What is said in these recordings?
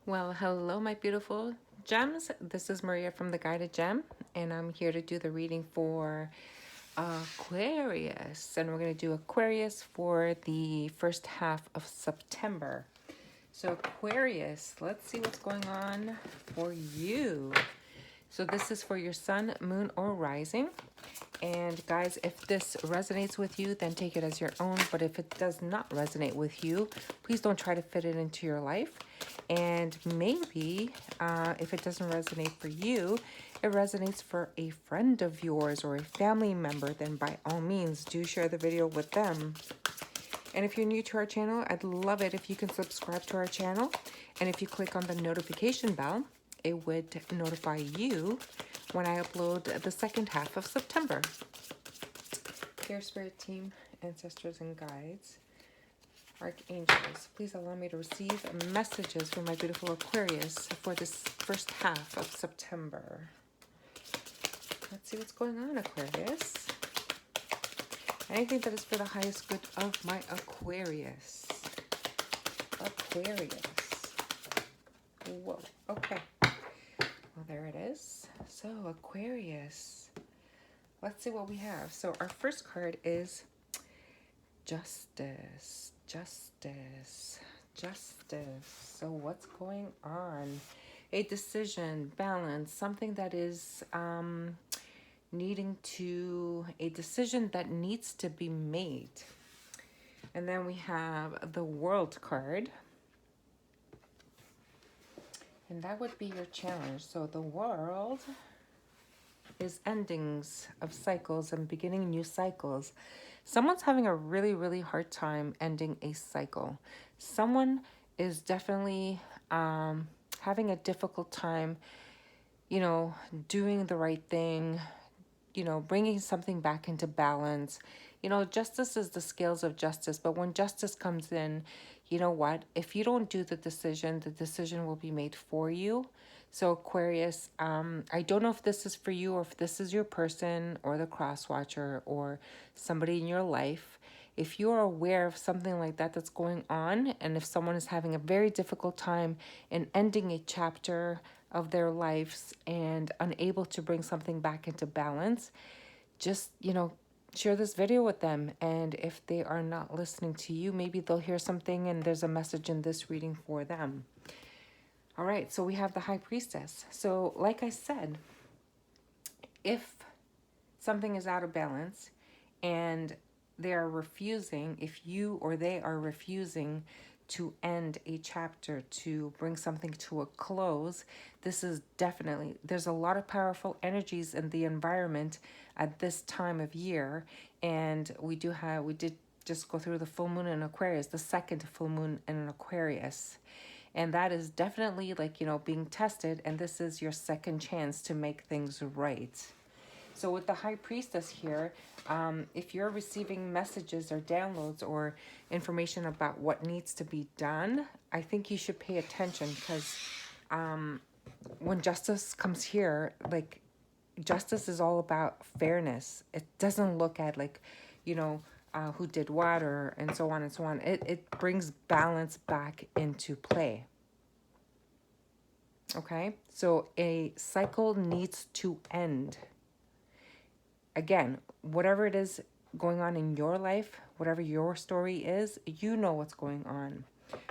Well, hello, my beautiful gems. This is Maria from The Guided Gem, and I'm here to do the reading for Aquarius. And we're going to do Aquarius for the first half of September. So, Aquarius, let's see what's going on for you. So, this is for your sun, moon, or rising. And guys, if this resonates with you, then take it as your own. But if it does not resonate with you, please don't try to fit it into your life. And maybe if it doesn't resonate for you, it resonates for a friend of yours or a family member, then by all means, do share the video with them. And if you're new to our channel, I'd love it if you can subscribe to our channel. And if you click on the notification bell, it would notify you when I upload the second half of September. Dear Spirit Team, Ancestors and Guides, Archangels, please allow me to receive messages from my beautiful Aquarius for this first half of September. Let's see what's going on, Aquarius. Anything that is for the highest good of my Aquarius. Aquarius. Whoa, okay. Well, there it is. So, Aquarius. Let's see what we have. So, our first card is Justice. Justice. Justice. So, what's going on? A decision, balance, something that is a decision that needs to be made. And then we have the World card. And that would be your challenge. So the World is endings of cycles and beginning new cycles. Someone's having a really, really hard time ending a cycle. Someone is definitely having a difficult time, doing the right thing, bringing something back into balance. Justice is the scales of justice, but when justice comes in, you know what? If you don't do the decision will be made for you. So Aquarius, I don't know if this is for you or if this is your person or the cross watcher or somebody in your life. If you are aware of something like that that's going on, and if someone is having a very difficult time in ending a chapter of their lives and unable to bring something back into balance, just, share this video with them. And if they are not listening to you, maybe they'll hear something and there's a message in this reading for them. All right, so we have the High Priestess. So like I said, if something is out of balance and they are refusing, if you or they are refusing to end a chapter, to bring something to a close, this is definitely, there's a lot of powerful energies in the environment at this time of year. And we did just go through the full moon in Aquarius, the second full moon in an Aquarius. And that is definitely being tested. And this is your second chance to make things right. So with the High Priestess here, if you're receiving messages or downloads or information about what needs to be done, I think you should pay attention, because when justice comes here, justice is all about fairness. It doesn't look at who did what and so on and so on. It brings balance back into play. Okay, so a cycle needs to end. Again, whatever it is going on in your life, whatever your story is, you know what's going on.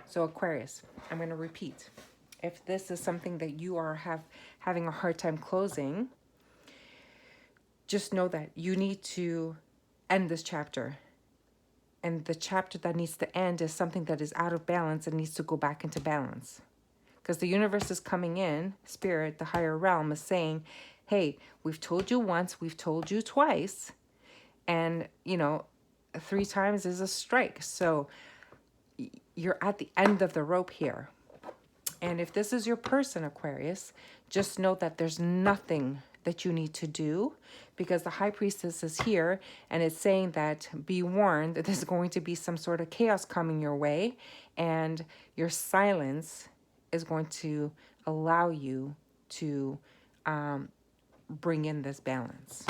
So Aquarius, I'm going to repeat. If this is something that you are having a hard time closing, just know that you need to end this chapter. And the chapter that needs to end is something that is out of balance and needs to go back into balance. Because the universe is coming in, spirit, the higher realm is saying, hey, we've told you once, we've told you twice, and, 3 times is a strike. So you're at the end of the rope here. And if this is your person, Aquarius, just know that there's nothing that you need to do, because the High Priestess is here and it's saying that be warned that there's going to be some sort of chaos coming your way, and your silence is going to allow you to bring in this balance.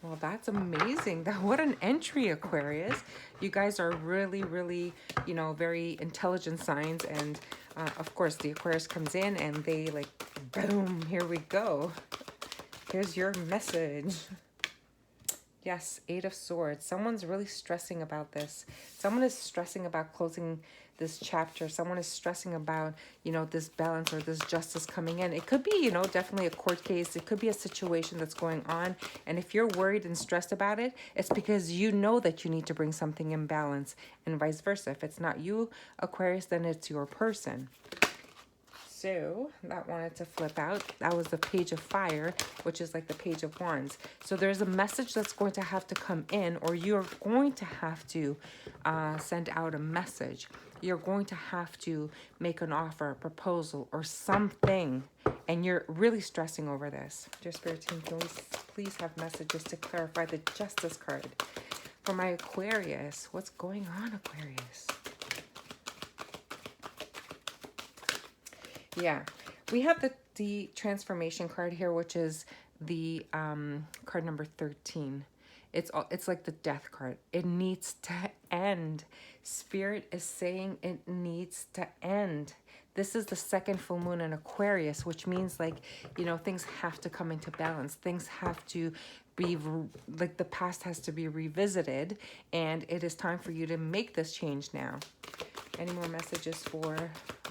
Well, that's amazing. What an entry, Aquarius. You guys are really, really, very intelligent signs. And of course, the Aquarius comes in and they like, boom, here we go. Here's your message. Yes, Eight of Swords. Someone's really stressing about this. Someone is stressing about closing this chapter. Someone is stressing about, this balance or this justice coming in. It could be, definitely a court case. It could be a situation that's going on. And if you're worried and stressed about it, it's because you know that you need to bring something in balance, and vice versa. If it's not you, Aquarius, then it's your person. So that wanted to flip out. That was the Page of Fire, which is like the Page of Wands. So there's a message that's going to have to come in, or you're going to have to send out a message. You're going to have to make an offer, a proposal, or something. And you're really stressing over this. Dear Spirit Team, can we please have messages to clarify the Justice card for my Aquarius? What's going on, Aquarius? Yeah, we have the transformation card here, which is the card number 13. It's like the death card. It needs to end. Spirit is saying it needs to end. This is the second full moon in Aquarius, which means like, things have to come into balance. Things have to be like the past has to be revisited, and it is time for you to make this change now. Any more messages for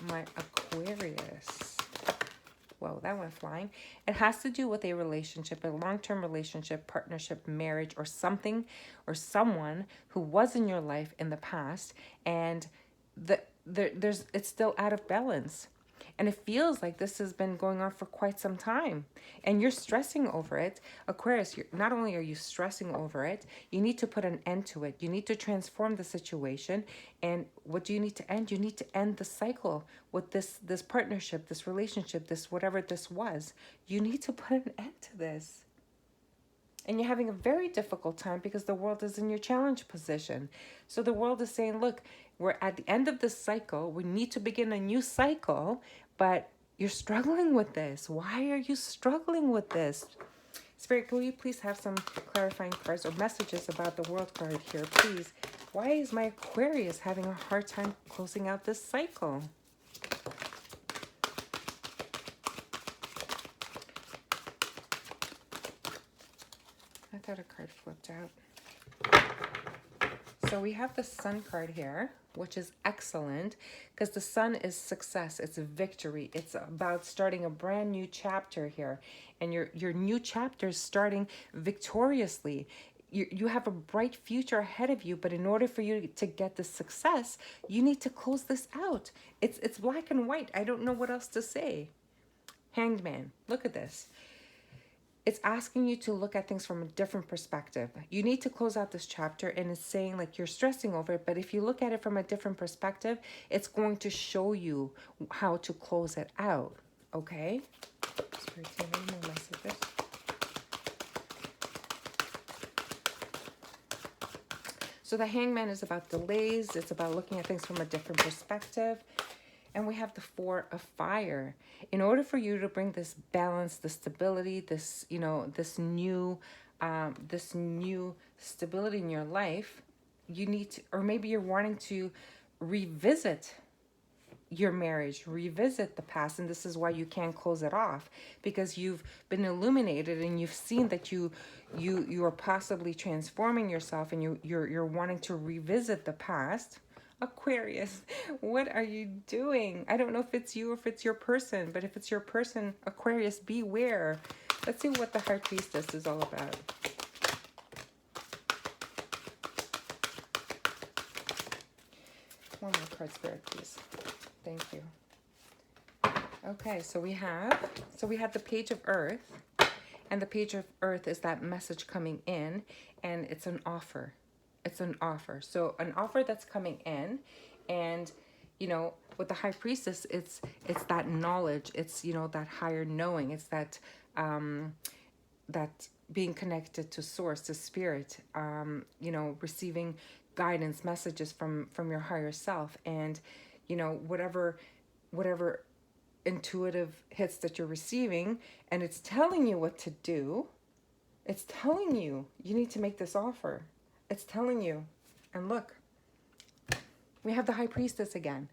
my Aquarius? Whoa, that went flying. It has to do with a relationship, a long-term relationship, partnership, marriage, or something or someone who was in your life in the past, and it's still out of balance. And it feels like this has been going on for quite some time. And you're stressing over it. Aquarius, not only are you stressing over it, you need to put an end to it. You need to transform the situation. And what do you need to end? You need to end the cycle with this partnership, this relationship, this whatever this was. You need to put an end to this. And you're having a very difficult time because the world is in your challenge position. So the world is saying, look, we're at the end of this cycle. We need to begin a new cycle, but you're struggling with this. Why are you struggling with this? Spirit, can you please have some clarifying cards or messages about the world card here, please? Why is my Aquarius having a hard time closing out this cycle? I thought a card flipped out. So we have the Sun card here, which is excellent because the Sun is success. It's a victory. It's about starting a brand new chapter here. And your new chapter is starting victoriously. You have a bright future ahead of you, but in order for you to get the success, you need to close this out. It's black and white. I don't know what else to say. Hanged Man, look at this. It's asking you to look at things from a different perspective. You need to close out this chapter, and it's saying like you're stressing over it, but if you look at it from a different perspective, it's going to show you how to close it out, okay? So the Hangman is about delays. It's about looking at things from a different perspective. And we have the Four of Fire. In order for you to bring this balance, the stability, this new stability in your life, you need to, or maybe you're wanting to revisit your marriage, revisit the past, and this is why you can't close it off, because you've been illuminated and you've seen that you are possibly transforming yourself, and you're wanting to revisit the past. Aquarius, what are you doing? I don't know if it's you or if it's your person, but if it's your person, Aquarius, beware. Let's see what the High Priestess is all about. One more card, Spirit, please. Thank you. Okay, so we have the Page of Earth, and the Page of Earth is that message coming in, and it's an offer. It's an offer. So an offer that's coming in, and with the High Priestess, it's that knowledge. It's that higher knowing. It's that that being connected to source, to spirit. Receiving guidance, messages from your higher self, and whatever intuitive hits that you're receiving, and it's telling you what to do. It's telling you, you need to make this offer. It's telling you. And look, we have the high priestess again.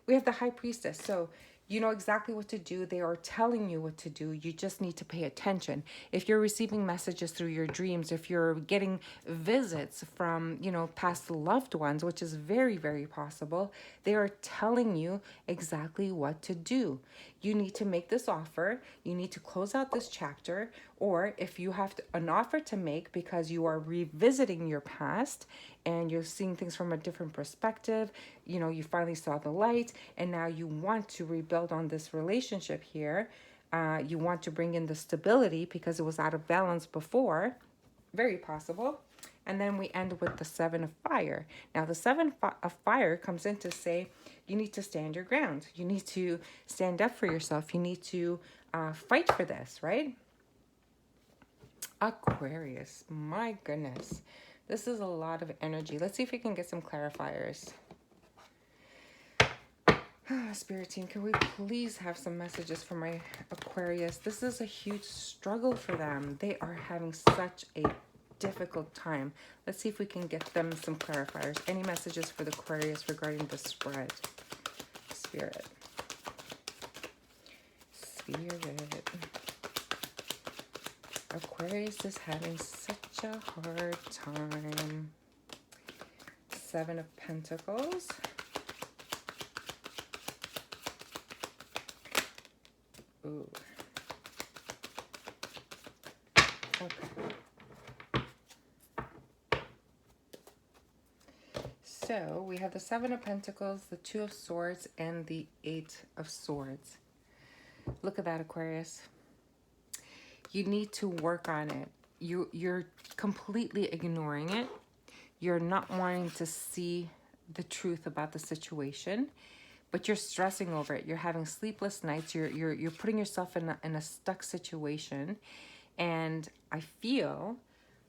We have the high priestess. So you know exactly what to do. They are telling you what to do. You just need to pay attention. If you're receiving messages through your dreams, if you're getting visits from, past loved ones, which is very, very possible, they are telling you exactly what to do. You need to make this offer. You need to close out this chapter. Or if you have an offer to make because you are revisiting your past and you're seeing things from a different perspective, you finally saw the light and now you want to rebuild on this relationship here. You want to bring in the stability because it was out of balance before. Very possible. And then we end with the 7 of fire. Now the 7 of fire comes in to say you need to stand your ground. You need to stand up for yourself. You need to fight for this, right? Aquarius, my goodness. This is a lot of energy. Let's see if we can get some clarifiers. Spirit team, can we please have some messages for my Aquarius? This is a huge struggle for them. They are having such a difficult time. Let's see if we can get them some clarifiers. Any messages for the Aquarius regarding the spread? Spirit. Spirit. Aquarius is having such a hard time. 7 of Pentacles. Ooh. Okay. So we have the 7 of Pentacles, the 2 of Swords, and the 8 of Swords. Look at that, Aquarius. You need to work on it. You're completely ignoring it. You're not wanting to see the truth about the situation, but you're stressing over it. You're having sleepless nights. You're putting yourself in a stuck situation, and I feel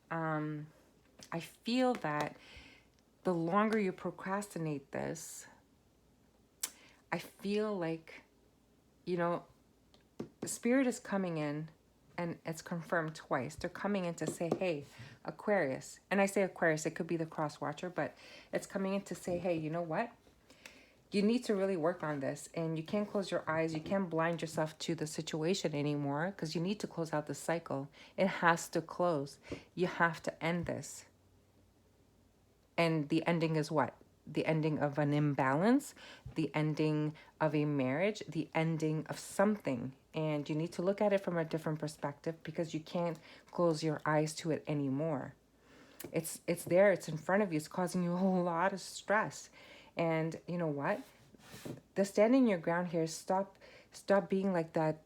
that the longer you procrastinate this, I feel like, Spirit is coming in, and it's confirmed twice. They're coming in to say, hey, Aquarius. And I say Aquarius, it could be the cross watcher, but it's coming in to say, hey, you know what? You need to really work on this, and you can't close your eyes. You can't blind yourself to the situation anymore because you need to close out the cycle. It has to close. You have to end this. And the ending is what? The ending of an imbalance, the ending of a marriage, the ending of something. And you need to look at it from a different perspective because you can't close your eyes to it anymore. It's there. It's in front of you. It's causing you a whole lot of stress. And you know what? The standing your ground here, stop being like that,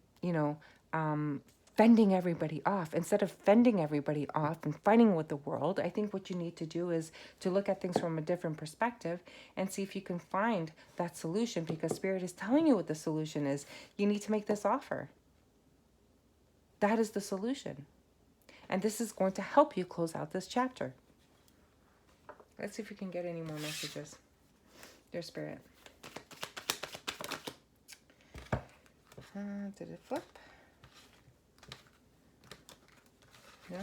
fending everybody off. Instead of fending everybody off and fighting with the world, I think what you need to do is to look at things from a different perspective and see if you can find that solution, because Spirit is telling you what the solution is. You need to make this offer. That is the solution. And this is going to help you close out this chapter. Let's see if we can get any more messages. Dear Spirit. Did it flip? No?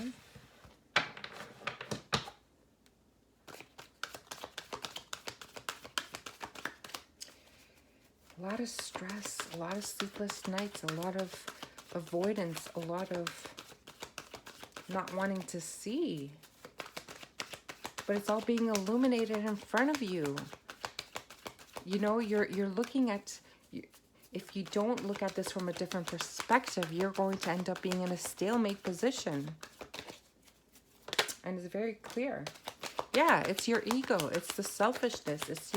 A lot of stress, a lot of sleepless nights, a lot of avoidance, a lot of not wanting to see. But it's all being illuminated in front of you. You're looking at, if you don't look at this from a different perspective, you're going to end up being in a stalemate position. And it's very clear. Yeah, it's your ego. It's the selfishness. It's,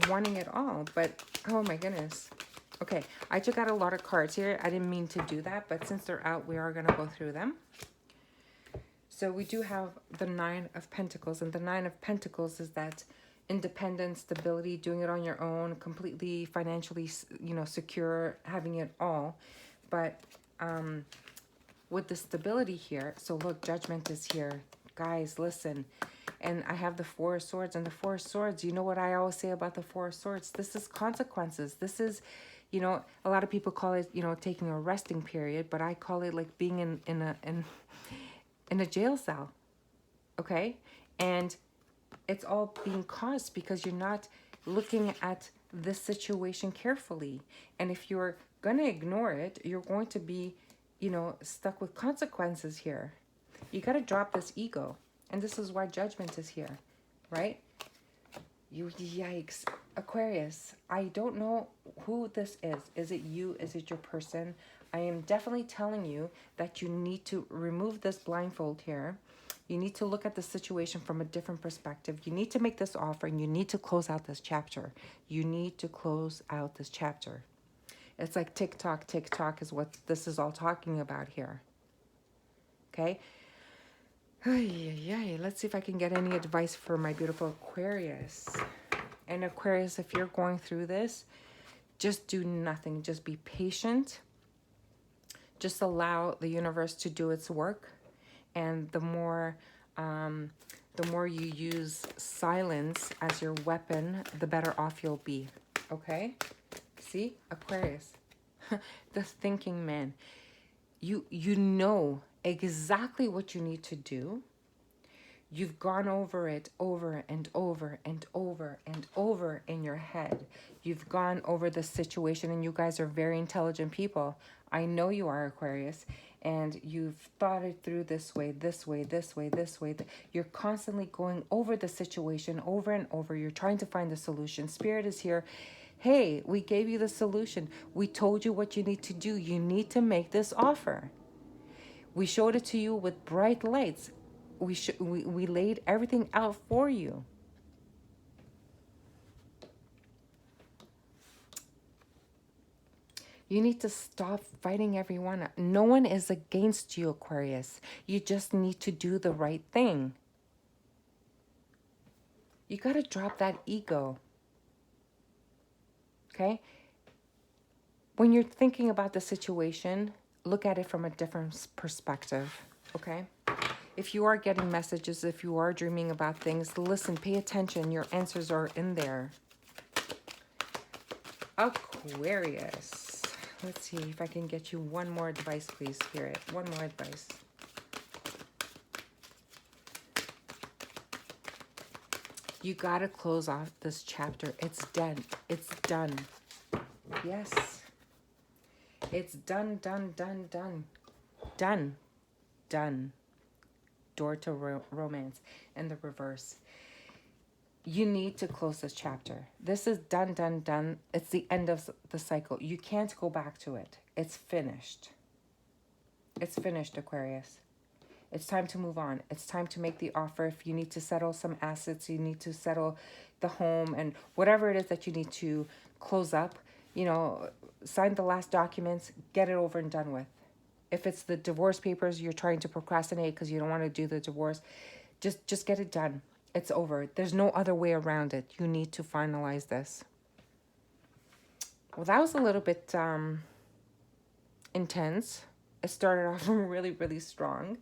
wanting it all. But, oh my goodness. Okay, I took out a lot of cards here. I didn't mean to do that, but since they're out, we are going to go through them. So we do have the 9 of Pentacles, and the 9 of Pentacles is that independence, stability, doing it on your own, completely financially, secure, having it all. But with the stability here, so look, Judgment is here. Guys, listen. And I have the 4 of Swords, and the 4 of Swords, you know what I always say about the 4 of Swords? This is consequences. This is, You know, a lot of people call it, you know, taking a resting period, but I call it like being in a jail cell, okay? And it's all being caused because you're not looking at this situation carefully. And if you're going to ignore it, you're going to be, you know, stuck with consequences here. You got to drop this ego. And this is why judgment is here, right? You, yikes. Aquarius, I don't know who this is. Is it you? Is it your person? I am definitely telling you that you need to remove this blindfold here. You need to look at the situation from a different perspective. You need to make this offer and you need to close out this chapter. You need to close out this chapter. It's like tick-tock is what this is all talking about here. Okay? Let's see if I can get any advice for my beautiful Aquarius. And Aquarius, if you're going through this, just do nothing. Just be patient. Just allow the universe to do its work. And the more you use silence as your weapon, the better off you'll be. Okay? See? Aquarius. The thinking man. You know exactly what you need to do. You've gone over it over and over and over and over in your head. You've gone over the situation, and you guys are very intelligent people. I know you are, Aquarius, and you've thought it through this way, this way, this way, this way. You're constantly going over the situation over and over. You're trying to find the solution. Spirit is here. Hey, we gave you the solution. We told you what you need to do. You need to make this offer. We showed it to you with bright lights. We laid everything out for you. You need to stop fighting everyone. No one is against you, Aquarius. You just need to do the right thing. You got to drop that ego. Okay? When you're thinking about the situation, look at it from a different perspective. Okay? If you are getting messages, if you are dreaming about things, listen, pay attention. Your answers are in there. Aquarius. Let's see if I can get you one more advice, please, Spirit. One more advice. You got to close off this chapter. It's done. It's done. Yes. It's done, done, done, done. Done. Done. Door to romance and the reverse. You need to close this chapter. This is done, done, done. It's the end of the cycle. You can't go back to it. It's finished. It's finished, Aquarius. It's time to move on. It's time to make the offer. If you need to settle some assets, you need to settle the home and whatever it is that you need to close up, you know, sign the last documents, get it over and done with. If it's the divorce papers you're trying to procrastinate because you don't want to do the divorce, just get it done. It's over. There's no other way around it. You need to finalize this. Well, that was a little bit intense. It started off really, really strong.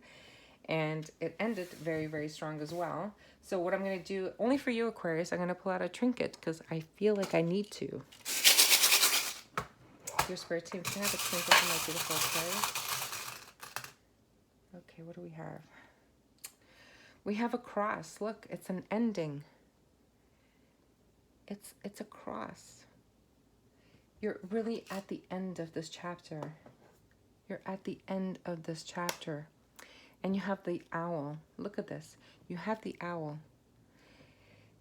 And it ended very, very strong as well. So what I'm going to do, only for you, Aquarius, I'm going to pull out a trinket because I feel like I need to. Your spirit team, can I have a trinket for my beautiful Aquarius? Okay, what do we have? We have a cross. Look, it's an ending. It's a cross. You're really at the end of this chapter. You're at the end of this chapter. And you have the owl. Look at this. You have the owl.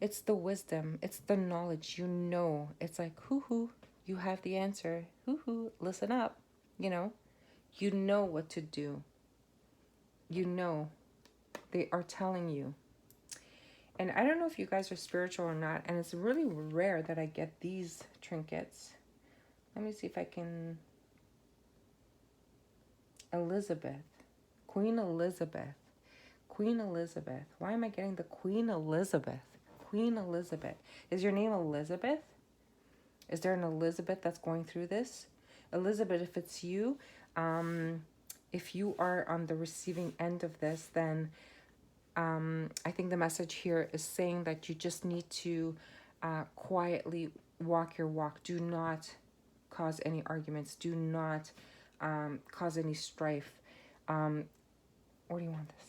It's the wisdom. It's the knowledge. You know. It's like, hoo-hoo. You have the answer. Hoo-hoo. Listen up. You know. You know what to do. You know. They are telling you. And I don't know if you guys are spiritual or not. And it's really rare that I get these trinkets. Let me see if I can... Elizabeth. Queen Elizabeth. Queen Elizabeth. Why am I getting the Queen Elizabeth? Queen Elizabeth. Is your name Elizabeth? Is there an Elizabeth that's going through this? Elizabeth, if it's you, if you are on the receiving end of this, then I think the message here is saying that you just need to quietly walk your walk. Do not cause any arguments. Do not cause any strife. Where do you want this?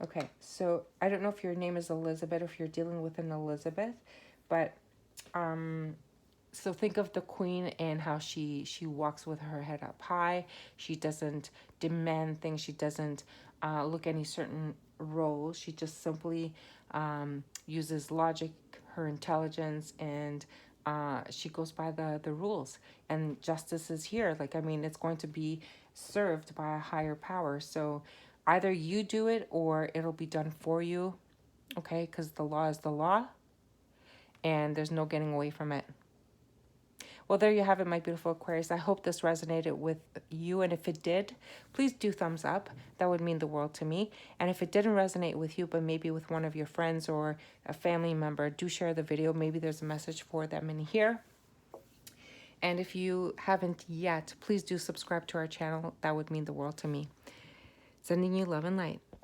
Okay, so I don't know if your name is Elizabeth or if you're dealing with an Elizabeth, but so think of the queen and how she walks with her head up high. She doesn't demand things. She doesn't look any certain roles. She just simply uses logic, her intelligence, and she goes by the rules. And justice is here. Like, I mean, it's going to be served by a higher power. So either you do it or it'll be done for you, okay? Because the law is the law, and there's no getting away from it. Well, there you have it, my beautiful Aquarius. I hope this resonated with you. And if it did, please do thumbs up. That would mean the world to me. And if it didn't resonate with you, but maybe with one of your friends or a family member, do share the video. Maybe there's a message for them in here. And if you haven't yet, please do subscribe to our channel. That would mean the world to me. Sending you love and light.